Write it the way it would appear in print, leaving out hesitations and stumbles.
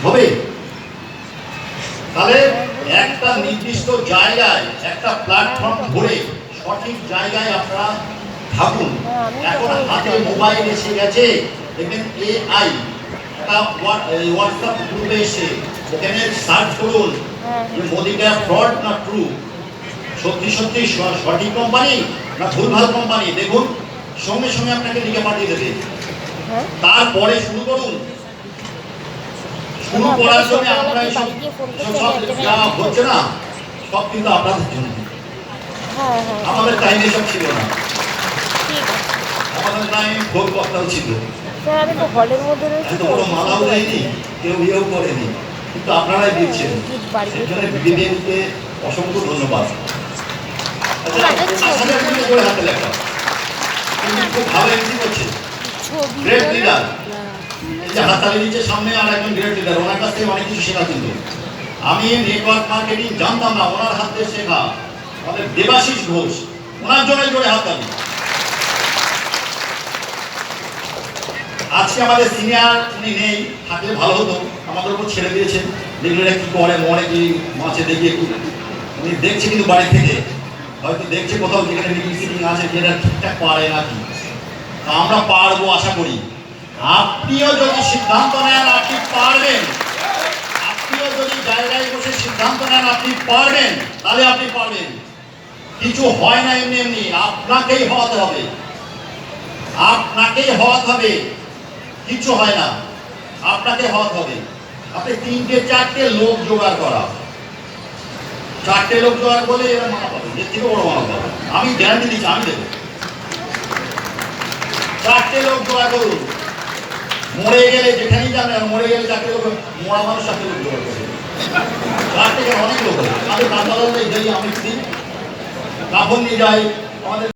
হবে? তাহলে একটা নির্দিষ্ট জায়গায় একটা প্ল্যাটফর্ম ধরে সঠিক জায়গায় আপনারা থাকুন। এখন হাতে মোবাইল এসে গেছে, দেখবেন AI একটা হোয়াটসঅ্যাপ গ্রুপে এসে ওখানে সার্চ করুন যে মোদিটা ফ্রড না ট্রু, সত্যি সত্যি সঠিক কোম্পানি না ভুলভাল কোম্পানি, দেখুন সঙ্গে সঙ্গে আপনাকে লিখে পাঠিয়ে দেবে। তারপরে শুরু করুন। শুরু করার জন্য আমরা সব যা হচ্ছে না সব কিন্তু আপনাদের জন্য। আমাদের টাইমে সব ছিল না, আমাদের টাইমে ভোট করতাও ছিল, এত বড় মালাও দেয়নি, কেউ ইয়েও করেনি, কিন্তু আপনারাই দিচ্ছেন। সেখানে বিজেপিকে অসংখ্য ধন্যবাদ। হাতে লেখা খুব ভালো এমসি করছে, গ্রেট লিডার। এই যে হাততালি দিচ্ছে সামনে আর একজন গ্রেট লিডার, ওনার কাছ থেকে অনেক কিছু শেখা। কিন্তু আমি নেটওয়ার্ক মার্কেটিং জানতাম না, ওনার হাত থেকে শেখা। আমাদের দেবাশিস ঘোষ, ওনার জন্য জোরে হাততালি। আজকে আমাদের সিনিয়র উনি নেই, থাকলে ভালো হতো, আমাদের উপর ছেড়ে দিয়েছেন। দেখলে কি করে মনে কি মাছে দেখি একটু উনি দেখছে, কিন্তু বাড়ি থেকে হয়তো দেখছে কোথাও যেখানে মিটিং সিটিং আছে যেটা ঠিকঠাক পারে নাকি। আমরা পারবো আশা করি। আপনিও যদি সিদ্ধান্ত নেন আপনি পারবেন, আপনিও যদি জায়গায় বসে সিদ্ধান্ত নেন আপনি পারবেন, তাহলে আপনি পারবেন। কিছু হয় না এমনি এমনি, আপনাকেই হওয়াতে হবে, আপনাকেই হওয়াতে হবে। কিছু হয় না, আপনাকে হওয়াতে হবে। আপনি 3-4টে লোক জোগাড় করা, 4টে লোক জোগাড় করলে এরা মানা পাবে, এর থেকে বড় মানা পাবে, আমি গ্যারান্টি দিচ্ছি, আমি দেবো। 4টে লোক জোগাড় করুন। মরে গেলে যেখানেই যাবেন, মরে গেলে 4টে লোক, মরা মানুষ 4টে লোক জোগাড় করবে। 4 থেকে অনেক লোক হবে। আমাদের কাঁচালতাই যাই, আমি কাপড় নিয়ে যাই, আমাদের